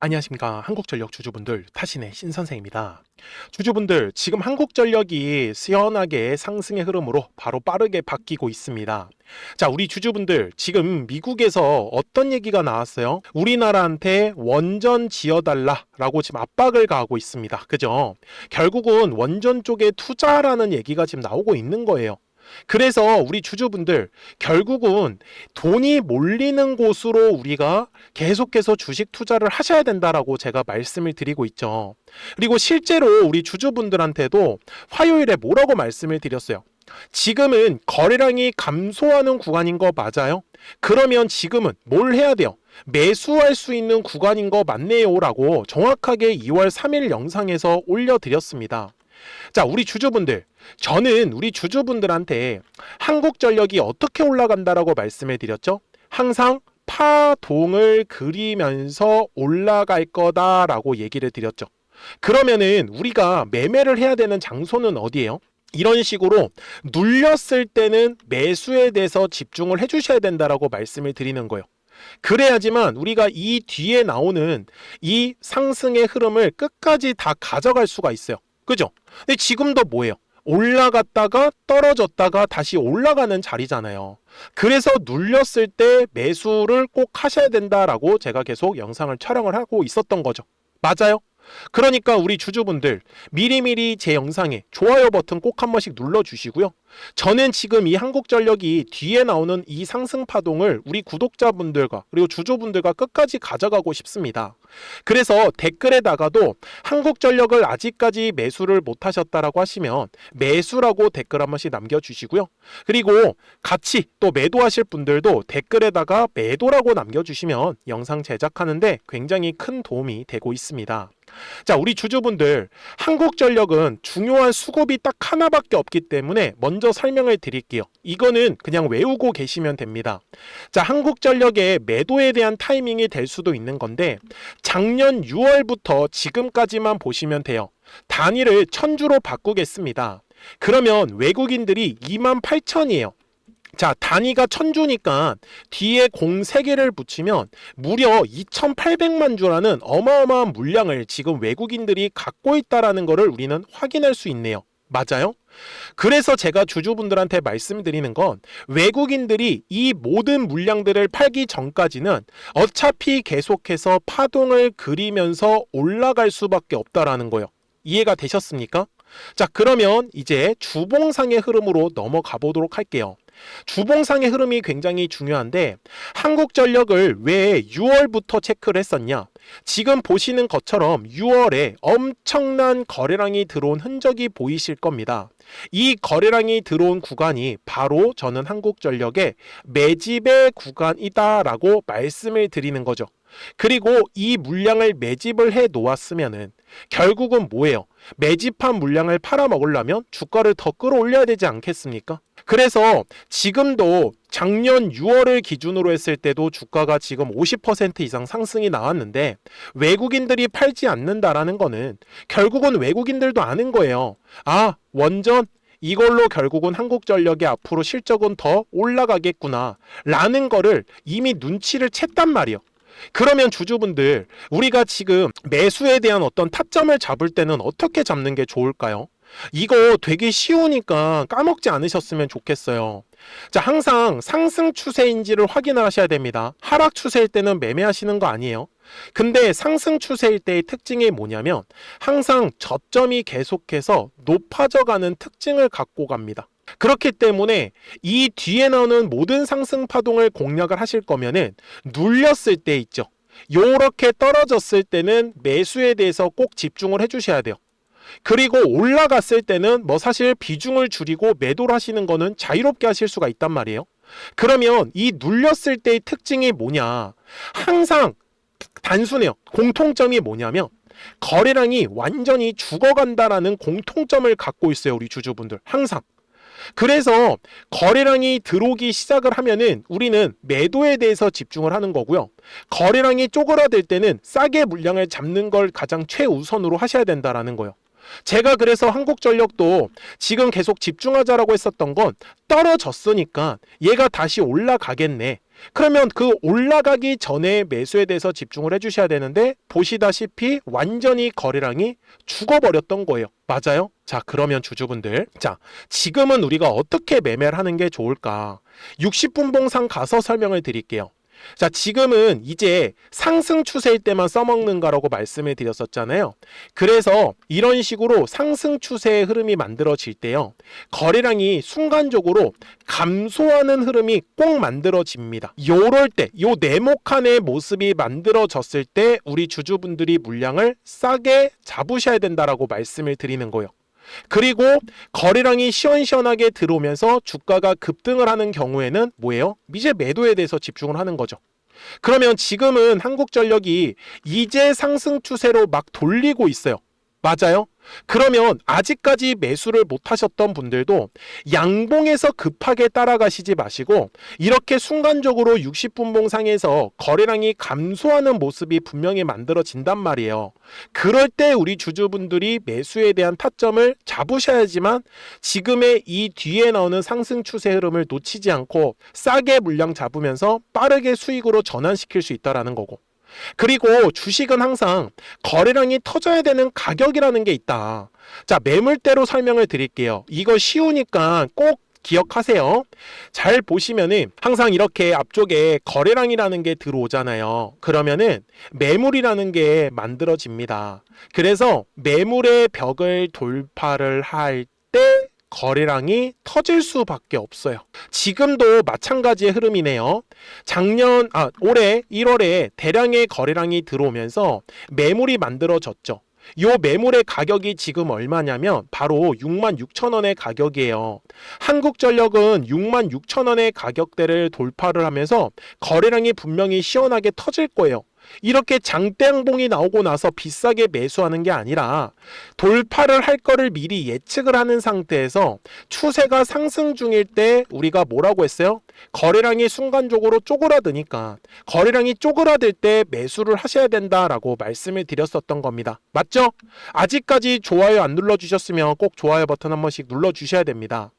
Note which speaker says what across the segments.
Speaker 1: 안녕하십니까. 한국전력 주주분들, 타신의 신선생입니다. 주주분들, 지금 한국전력이 시원하게 상승의 흐름으로 바로 빠르게 바뀌고 있습니다. 자, 우리 주주분들, 지금 미국에서 어떤 얘기가 나왔어요? 우리나라한테 원전 지어달라라고 지금 압박을 가하고 있습니다. 그죠? 결국은 원전 쪽에 투자라는 얘기가 지금 나오고 있는 거예요. 그래서 우리 주주분들 결국은 돈이 몰리는 곳으로 우리가 계속해서 주식 투자를 하셔야 된다라고 제가 말씀을 드리고 있죠. 그리고 실제로 우리 주주분들한테도 화요일에 뭐라고 말씀을 드렸어요. 지금은 거래량이 감소하는 구간인 거 맞아요? 그러면 지금은 뭘 해야 돼요? 매수할 수 있는 구간인 거 맞네요 라고 정확하게 2월 3일 영상에서 올려드렸습니다. 자, 우리 주주분들, 저는 우리 주주분들한테 한국전력이 어떻게 올라간다라고 말씀을 드렸죠? 항상 파동을 그리면서 올라갈 거다라고 얘기를 드렸죠. 그러면은 우리가 매매를 해야 되는 장소는 어디예요? 이런 식으로 눌렸을 때는 매수에 대해서 집중을 해주셔야 된다라고 말씀을 드리는 거예요. 그래야지만 우리가 이 뒤에 나오는 이 상승의 흐름을 끝까지 다 가져갈 수가 있어요. 그죠? 근데 지금도 뭐예요? 올라갔다가 떨어졌다가 다시 올라가는 자리잖아요. 그래서 눌렸을 때 매수를 꼭 하셔야 된다라고 제가 계속 영상을 촬영을 하고 있었던 거죠. 맞아요? 그러니까 우리 주주분들 미리미리 제 영상에 좋아요 버튼 꼭 한 번씩 눌러주시고요. 저는 지금 이 한국전력이 뒤에 나오는 이 상승 파동을 우리 구독자분들과 그리고 주주분들과 끝까지 가져가고 싶습니다. 그래서 댓글에다가도 한국전력을 아직까지 매수를 못하셨다라고 하시면 매수라고 댓글 한 번씩 남겨주시고요. 그리고 같이 또 매도하실 분들도 댓글에다가 매도라고 남겨주시면 영상 제작하는데 굉장히 큰 도움이 되고 있습니다. 자, 우리 주주분들, 한국전력은 중요한 수급이 딱 하나밖에 없기 때문에 먼저 설명을 드릴게요. 이거는 그냥 외우고 계시면 됩니다. 자, 한국전력의 매도에 대한 타이밍이 될 수도 있는 건데 작년 6월부터 지금까지만 보시면 돼요. 단위를 1000주로 바꾸겠습니다. 그러면 외국인들이 28,000이에요. 자, 단위가 1000주니까 뒤에 03개를 붙이면 무려 2800만 주라는 어마어마한 물량을 지금 외국인들이 갖고 있다는 것을 우리는 확인할 수 있네요. 맞아요? 그래서 제가 주주분들한테 말씀드리는 건 외국인들이 이 모든 물량들을 팔기 전까지는 어차피 계속해서 파동을 그리면서 올라갈 수밖에 없다라는 거예요. 이해가 되셨습니까? 자, 그러면 이제 주봉상의 흐름으로 넘어가 보도록 할게요. 주봉상의 흐름이 굉장히 중요한데 한국전력을 왜 6월부터 체크를 했었냐? 지금 보시는 것처럼 6월에 엄청난 거래량이 들어온 흔적이 보이실 겁니다. 이 거래량이 들어온 구간이 바로 저는 한국전력의 매집의 구간이다라고 말씀을 드리는 거죠. 그리고 이 물량을 매집을 해 놓았으면은 결국은 뭐예요? 매집한 물량을 팔아먹으려면 주가를 더 끌어올려야 되지 않겠습니까? 그래서 지금도 작년 6월을 기준으로 했을 때도 주가가 지금 50% 이상 상승이 나왔는데 외국인들이 팔지 않는다라는 거는 결국은 외국인들도 아는 거예요. 아, 원전 이걸로 결국은 한국전력의 앞으로 실적은 더 올라가겠구나 라는 거를 이미 눈치를 챘단 말이에요. 그러면 주주분들, 우리가 지금 매수에 대한 어떤 타점을 잡을 때는 어떻게 잡는 게 좋을까요? 이거 되게 쉬우니까 까먹지 않으셨으면 좋겠어요. 자, 항상 상승 추세인지를 확인을 하셔야 됩니다. 하락 추세일 때는 매매하시는 거 아니에요. 근데 상승 추세일 때의 특징이 뭐냐면 항상 저점이 계속해서 높아져 가는 특징을 갖고 갑니다. 그렇기 때문에 이 뒤에 나오는 모든 상승 파동을 공략을 하실 거면은 눌렸을 때 있죠. 요렇게 떨어졌을 때는 매수에 대해서 꼭 집중을 해주셔야 돼요. 그리고 올라갔을 때는 뭐 사실 비중을 줄이고 매도를 하시는 거는 자유롭게 하실 수가 있단 말이에요. 그러면 이 눌렸을 때의 특징이 뭐냐? 항상 단순해요. 공통점이 뭐냐면 거래량이 완전히 죽어간다라는 공통점을 갖고 있어요. 우리 주주분들 항상. 그래서 거래량이 들어오기 시작을 하면은 우리는 매도에 대해서 집중을 하는 거고요. 거래량이 쪼그라들 때는 싸게 물량을 잡는 걸 가장 최우선으로 하셔야 된다라는 거예요. 제가 그래서 한국전력도 지금 계속 집중하자라고 했었던 건 떨어졌으니까 얘가 다시 올라가겠네. 그러면 그 올라가기 전에 매수에 대해서 집중을 해주셔야 되는데 보시다시피 완전히 거래량이 죽어버렸던 거예요. 맞아요? 자, 그러면 주주분들, 자, 지금은 우리가 어떻게 매매를 하는 게 좋을까? 60분 봉상 가서 설명을 드릴게요. 자, 지금은 이제 상승 추세일 때만 써먹는가라고 말씀을 드렸었잖아요. 그래서 이런 식으로 상승 추세의 흐름이 만들어질 때요, 거래량이 순간적으로 감소하는 흐름이 꼭 만들어집니다. 요럴 때, 요 네모칸의 모습이 만들어졌을 때 우리 주주분들이 물량을 싸게 잡으셔야 된다라고 말씀을 드리는 거예요. 그리고 거래량이 시원시원하게 들어오면서 주가가 급등을 하는 경우에는 뭐예요? 이제 매도에 대해서 집중을 하는 거죠. 그러면 지금은 한국전력이 이제 상승 추세로 막 돌리고 있어요. 맞아요? 그러면 아직까지 매수를 못 하셨던 분들도 양봉에서 급하게 따라가시지 마시고 이렇게 순간적으로 60분 봉상에서 거래량이 감소하는 모습이 분명히 만들어진단 말이에요. 그럴 때 우리 주주분들이 매수에 대한 타점을 잡으셔야지만 지금의 이 뒤에 나오는 상승 추세 흐름을 놓치지 않고 싸게 물량 잡으면서 빠르게 수익으로 전환시킬 수 있다는 거고, 그리고 주식은 항상 거래량이 터져야 되는 가격이라는 게 있다. 자, 매물대로 설명을 드릴게요. 이거 쉬우니까 꼭 기억하세요. 잘 보시면은 항상 이렇게 앞쪽에 거래량이라는 게 들어오잖아요. 그러면은 매물이라는 게 만들어집니다. 그래서 매물의 벽을 돌파를 할 때 거래량이 터질 수밖에 없어요. 지금도 마찬가지의 흐름이네요. 올해 1월에 대량의 거래량이 들어오면서 매물이 만들어졌죠. 요 매물의 가격이 지금 얼마냐면 바로 66,000원의 가격이에요. 한국전력은 66,000원의 가격대를 돌파를 하면서 거래량이 분명히 시원하게 터질 거예요. 이렇게 장대양봉이 나오고 나서 비싸게 매수하는 게 아니라 돌파를 할 거를 미리 예측을 하는 상태에서 추세가 상승 중일 때 우리가 뭐라고 했어요? 거래량이 순간적으로 쪼그라드니까 거래량이 쪼그라들 때 매수를 하셔야 된다라고 말씀을 드렸었던 겁니다. 맞죠? 아직까지 좋아요 안 눌러주셨으면 꼭 좋아요 버튼 한 번씩 눌러주셔야 됩니다.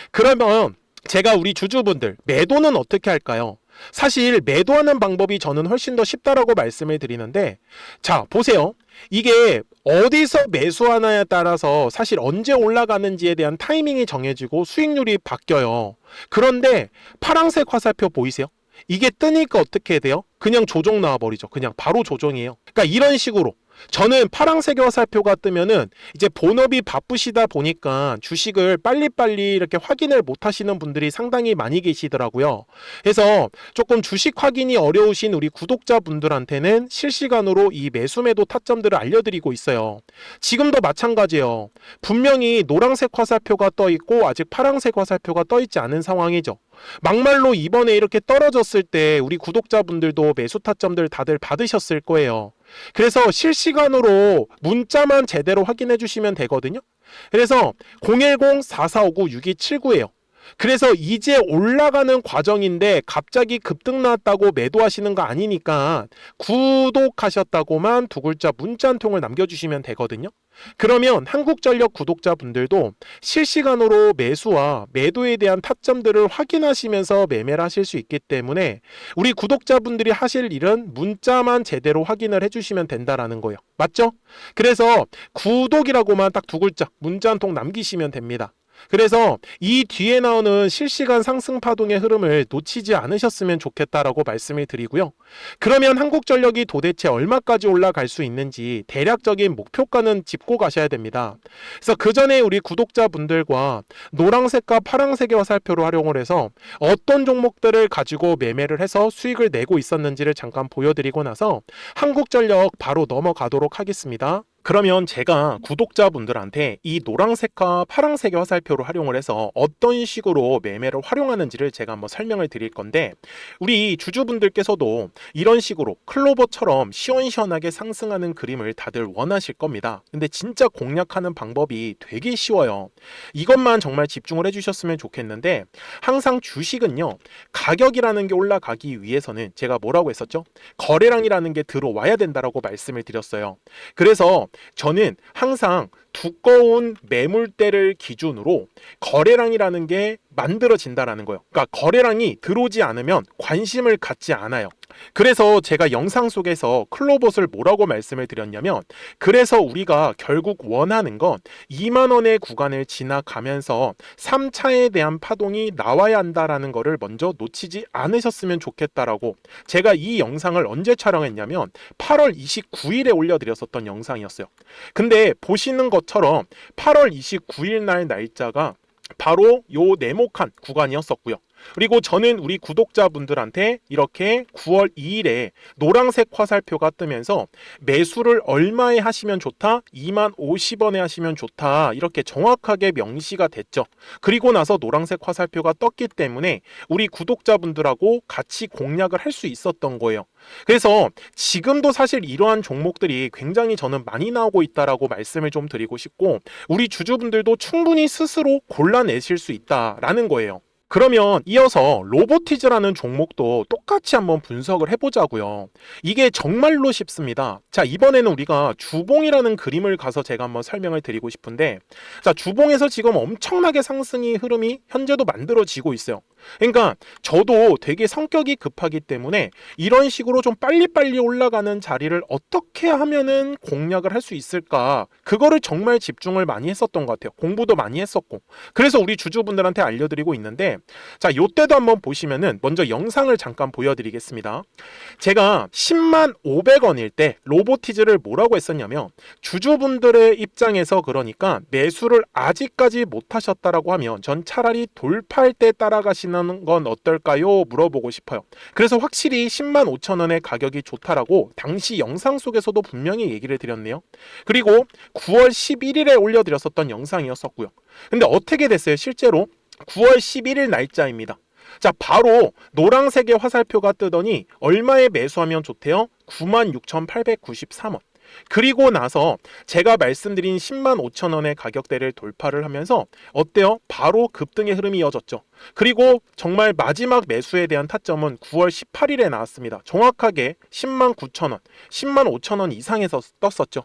Speaker 1: 그러면 제가 우리 주주분들 매도는 어떻게 할까요? 사실 매도하는 방법이 저는 훨씬 더 쉽다라고 말씀을 드리는데, 자, 보세요. 이게 어디서 매수하냐에 따라서 사실 언제 올라가는지에 대한 타이밍이 정해지고 수익률이 바뀌어요. 그런데 파란색 화살표 보이세요? 이게 뜨니까 어떻게 돼요? 그냥 조정 나와버리죠. 그냥 바로 조정이에요. 그러니까 이런 식으로 저는 파란색 화살표가 뜨면은 이제 본업이 바쁘시다 보니까 주식을 빨리빨리 이렇게 확인을 못 하시는 분들이 상당히 많이 계시더라고요. 그래서 조금 주식 확인이 어려우신 우리 구독자분들한테는 실시간으로 이 매수 매도 타점들을 알려드리고 있어요. 지금도 마찬가지예요. 분명히 노란색 화살표가 떠 있고 아직 파란색 화살표가 떠 있지 않은 상황이죠. 막말로 이번에 이렇게 떨어졌을 때 우리 구독자분들도 매수 타점들 다들 받으셨을 거예요. 그래서 실시간으로 문자만 제대로 확인해 주시면 되거든요. 그래서 010-4459-6279예요. 그래서 이제 올라가는 과정인데 갑자기 급등 나왔다고 매도하시는 거 아니니까 구독하셨다고만 두 글자 문자 한 통을 남겨주시면 되거든요. 그러면 한국전력 구독자분들도 실시간으로 매수와 매도에 대한 타점들을 확인하시면서 매매를 하실 수 있기 때문에 우리 구독자분들이 하실 일은 문자만 제대로 확인을 해주시면 된다라는 거예요. 맞죠? 그래서 구독이라고만 딱 두 글자 문자 한 통 남기시면 됩니다. 그래서 이 뒤에 나오는 실시간 상승 파동의 흐름을 놓치지 않으셨으면 좋겠다라고 말씀을 드리고요. 그러면 한국전력이 도대체 얼마까지 올라갈 수 있는지 대략적인 목표가는 짚고 가셔야 됩니다. 그래서 그 전에 우리 구독자분들과 노란색과 파란색의 화살표를 활용을 해서 어떤 종목들을 가지고 매매를 해서 수익을 내고 있었는지를 잠깐 보여드리고 나서 한국전력 바로 넘어가도록 하겠습니다. 그러면 제가 구독자분들한테 이 노란색과 파란색의 화살표를 활용을 해서 어떤 식으로 매매를 활용하는지를 제가 한번 설명을 드릴 건데, 우리 주주분들께서도 이런 식으로 클로버처럼 시원시원하게 상승하는 그림을 다들 원하실 겁니다. 근데 진짜 공략하는 방법이 되게 쉬워요. 이것만 정말 집중을 해주셨으면 좋겠는데, 항상 주식은요, 가격이라는 게 올라가기 위해서는 제가 뭐라고 했었죠? 거래량이라는 게 들어와야 된다라고 말씀을 드렸어요. 그래서 저는 항상 두꺼운 매물대를 기준으로 거래량이라는 게 만들어진다라는 거예요. 그러니까 거래량이 들어오지 않으면 관심을 갖지 않아요. 그래서 제가 영상 속에서 클로봇을 뭐라고 말씀을 드렸냐면, 그래서 우리가 결국 원하는 건 2만 원의 구간을 지나가면서 3차에 대한 파동이 나와야 한다라는 거를 먼저 놓치지 않으셨으면 좋겠다라고, 제가 이 영상을 언제 촬영했냐면 8월 29일에 올려드렸었던 영상이었어요. 근데 보시는 것처럼 8월 29일 날 날짜가 바로 요 네모칸 구간이었었고요. 그리고 저는 우리 구독자분들한테 이렇게 9월 2일에 노란색 화살표가 뜨면서 매수를 얼마에 하시면 좋다? 2만 50원에 하시면 좋다. 이렇게 정확하게 명시가 됐죠. 그리고 나서 노란색 화살표가 떴기 때문에 우리 구독자분들하고 같이 공략을 할 수 있었던 거예요. 그래서 지금도 사실 이러한 종목들이 굉장히 저는 많이 나오고 있다라고 말씀을 좀 드리고 싶고, 우리 주주분들도 충분히 스스로 골라내실 수 있다라는 거예요. 그러면 이어서 로보티즈라는 종목도 똑같이 한번 분석을 해보자고요. 이게 정말로 쉽습니다. 자, 이번에는 우리가 주봉이라는 그림을 가서 제가 한번 설명을 드리고 싶은데, 자, 주봉에서 지금 엄청나게 상승의 흐름이 현재도 만들어지고 있어요. 그러니까 저도 되게 성격이 급하기 때문에 이런 식으로 좀 빨리빨리 올라가는 자리를 어떻게 하면은 공략을 할 수 있을까, 그거를 정말 집중을 많이 했었던 것 같아요. 공부도 많이 했었고. 그래서 우리 주주분들한테 알려드리고 있는데, 자, 요때도 한번 보시면은 먼저 영상을 잠깐 보여드리겠습니다. 제가 10만 500원일 때 로보티즈를 뭐라고 했었냐면, 주주분들의 입장에서 그러니까 매수를 아직까지 못 하셨다라고 하면 전 차라리 돌파할 때 따라가시는 건 어떨까요? 물어보고 싶어요. 그래서 확실히 10만 5천 원의 가격이 좋다라고 당시 영상 속에서도 분명히 얘기를 드렸네요. 그리고 9월 11일에 올려드렸었던 영상이었었고요. 근데 어떻게 됐어요? 실제로 9월 11일 날짜입니다. 자, 바로 노란색의 화살표가 뜨더니 얼마에 매수하면 좋대요? 96,893원. 그리고 나서 제가 말씀드린 10만 5천 원의 가격대를 돌파를 하면서 어때요? 바로 급등의 흐름이 이어졌죠. 그리고 정말 마지막 매수에 대한 타점은 9월 18일에 나왔습니다. 정확하게 10만 9천 원, 10만 5천 원 이상에서 떴었죠.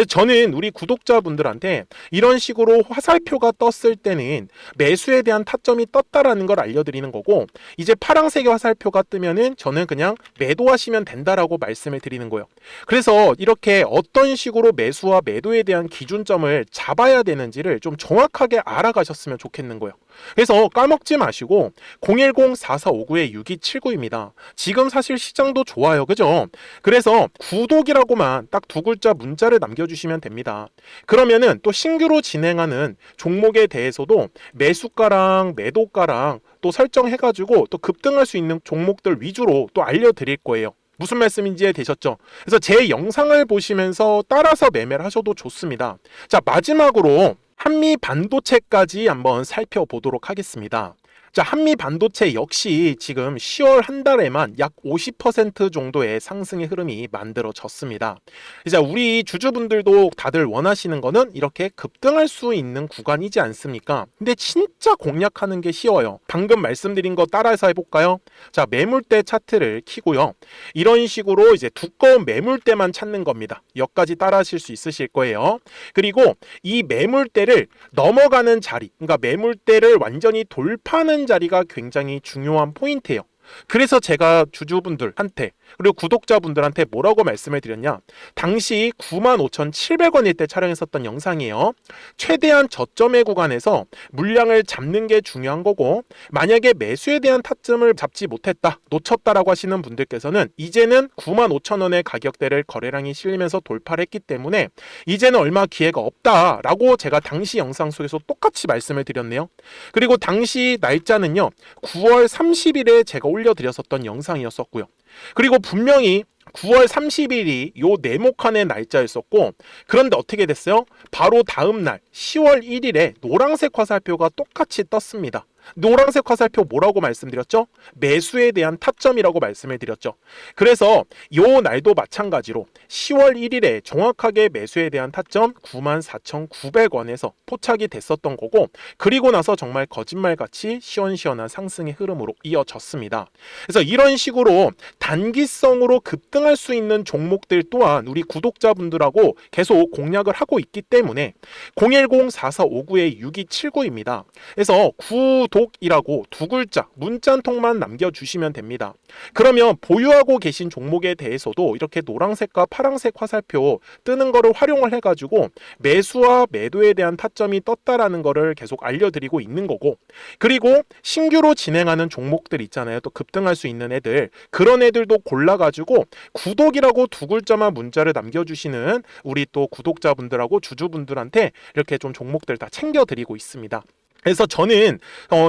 Speaker 1: 저는 우리 구독자분들한테 이런 식으로 화살표가 떴을 때는 매수에 대한 타점이 떴다라는 걸 알려드리는 거고, 이제 파란색의 화살표가 뜨면은 저는 그냥 매도하시면 된다라고 말씀을 드리는 거예요. 그래서 이렇게 어떤 식으로 매수와 매도에 대한 기준점을 잡아야 되는지를 좀 정확하게 알아가셨으면 좋겠는 거예요. 그래서 까먹지 마시고 010-4459-6279입니다. 지금 사실 시장도 좋아요. 그죠? 그래서 구독이라고만 딱 두 글자 문자를 남겨주시면 됩니다. 그러면은 또 신규로 진행하는 종목에 대해서도 매수가랑 매도가랑 또 설정해가지고 또 급등할 수 있는 종목들 위주로 또 알려드릴 거예요. 무슨 말씀인지 이해되셨죠? 그래서 제 영상을 보시면서 따라서 매매를 하셔도 좋습니다. 자, 마지막으로 한미 반도체까지 한번 살펴보도록 하겠습니다. 자, 한미 반도체 역시 지금 10월 한 달에만 약 50% 정도의 상승의 흐름이 만들어졌습니다. 이제 우리 주주분들도 다들 원하시는 거는 이렇게 급등할 수 있는 구간이지 않습니까? 근데 진짜 공략하는 게 쉬워요. 방금 말씀드린 거 따라해서 해볼까요? 자, 매물대 차트를 키고요. 이런 식으로 이제 두꺼운 매물대만 찾는 겁니다. 여기까지 따라하실 수 있으실 거예요. 그리고 이 매물대를 넘어가는 자리, 그러니까 매물대를 완전히 돌파하는 자리가 굉장히 중요한 포인트예요. 그래서 제가 주주분들한테 그리고 구독자분들한테 뭐라고 말씀을 드렸냐, 당시 95,700원일 때 촬영했었던 영상이에요. 최대한 저점의 구간에서 물량을 잡는 게 중요한 거고, 만약에 매수에 대한 타점을 잡지 못했다, 놓쳤다라고 하시는 분들께서는 이제는 95,000원의 가격대를 거래량이 실리면서 돌파를 했기 때문에 이제는 얼마 기회가 없다라고 제가 당시 영상 속에서 똑같이 말씀을 드렸네요. 그리고 당시 날짜는요, 9월 30일에 제가 올려드렸었던 영상이었었고요. 그리고 분명히 9월 30일이 요 네모칸의 날짜였었고, 그런데 어떻게 됐어요? 바로 다음 날 10월 1일에 노란색 화살표가 똑같이 떴습니다. 노란색 화살표 뭐라고 말씀드렸죠? 매수에 대한 타점이라고 말씀을 드렸죠. 그래서 요 날도 마찬가지로 10월 1일에 정확하게 매수에 대한 타점 94,900원에서 포착이 됐었던 거고, 그리고 나서 정말 거짓말같이 시원시원한 상승의 흐름으로 이어졌습니다. 그래서 이런 식으로 단기성으로 급등할 수 있는 종목들 또한 우리 구독자분들하고 계속 공략을 하고 있기 때문에 010-4459-6279입니다. 그래서 구독이라고 두 글자 문자 한 통만 남겨주시면 됩니다. 그러면 보유하고 계신 종목에 대해서도 이렇게 노란색과 파란색 화살표 뜨는 거를 활용을 해가지고 매수와 매도에 대한 타점이 떴다라는 거를 계속 알려드리고 있는 거고, 그리고 신규로 진행하는 종목들 있잖아요. 또 급등할 수 있는 애들, 그런 애들도 골라가지고 구독이라고 두 글자만 문자를 남겨주시는 우리 또 구독자분들하고 주주분들한테 이렇게 좀 종목들 다 챙겨드리고 있습니다. 그래서 저는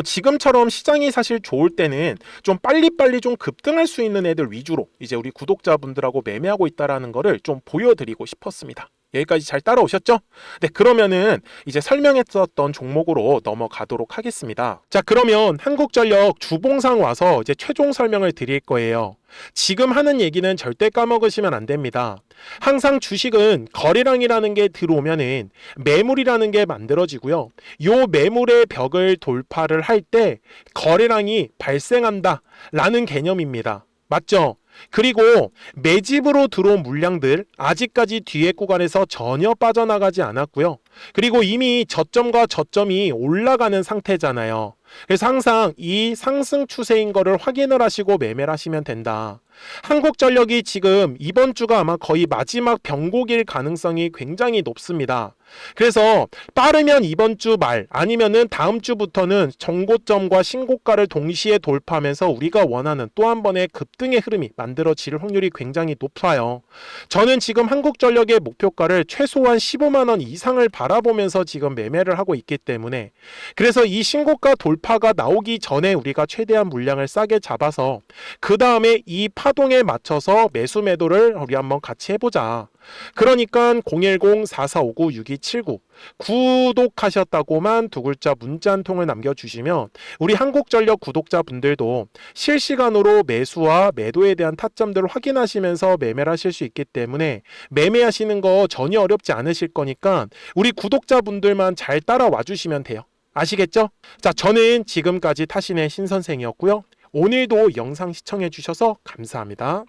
Speaker 1: 지금처럼 시장이 사실 좋을 때는 좀 빨리빨리 좀 급등할 수 있는 애들 위주로 이제 우리 구독자분들하고 매매하고 있다라는 거를 좀 보여드리고 싶었습니다. 여기까지 잘 따라오셨죠? 네, 그러면은 이제 설명했었던 종목으로 넘어가도록 하겠습니다. 자, 그러면 한국전력 주봉상 와서 이제 최종 설명을 드릴 거예요. 지금 하는 얘기는 절대 까먹으시면 안 됩니다. 항상 주식은 거래량이라는 게 들어오면은 매물이라는 게 만들어지고요. 요 매물의 벽을 돌파를 할 때 거래량이 발생한다 라는 개념입니다. 맞죠? 그리고 매집으로 들어온 물량들 아직까지 뒤에 구간에서 전혀 빠져나가지 않았고요. 그리고 이미 저점과 저점이 올라가는 상태잖아요. 그래서 항상 이 상승 추세인 거를 확인을 하시고 매매를 하시면 된다. 한국전력이 지금 이번 주가 아마 거의 마지막 병곡일 가능성이 굉장히 높습니다. 그래서 빠르면 이번 주 말 아니면은 다음 주부터는 정고점과 신고가를 동시에 돌파하면서 우리가 원하는 또 한 번의 급등의 흐름이 만들어질 확률이 굉장히 높아요. 저는 지금 한국전력의 목표가를 최소한 15만 원 이상을 바라보면서 지금 매매를 하고 있기 때문에, 그래서 이 신고가 돌파가 나오기 전에 우리가 최대한 물량을 싸게 잡아서 그 다음에 이 파동에 맞춰서 매수 매도를 우리 한번 같이 해보자. 그러니까 010-4459-6279 구독하셨다고만 두 글자 문자 한 통을 남겨주시면 우리 한국전력 구독자분들도 실시간으로 매수와 매도에 대한 타점들을 확인하시면서 매매를 하실 수 있기 때문에 매매하시는 거 전혀 어렵지 않으실 거니까 우리 구독자분들만 잘 따라와 주시면 돼요. 아시겠죠? 자, 저는 지금까지 타신의 신선생이었고요. 오늘도 영상 시청해 주셔서 감사합니다.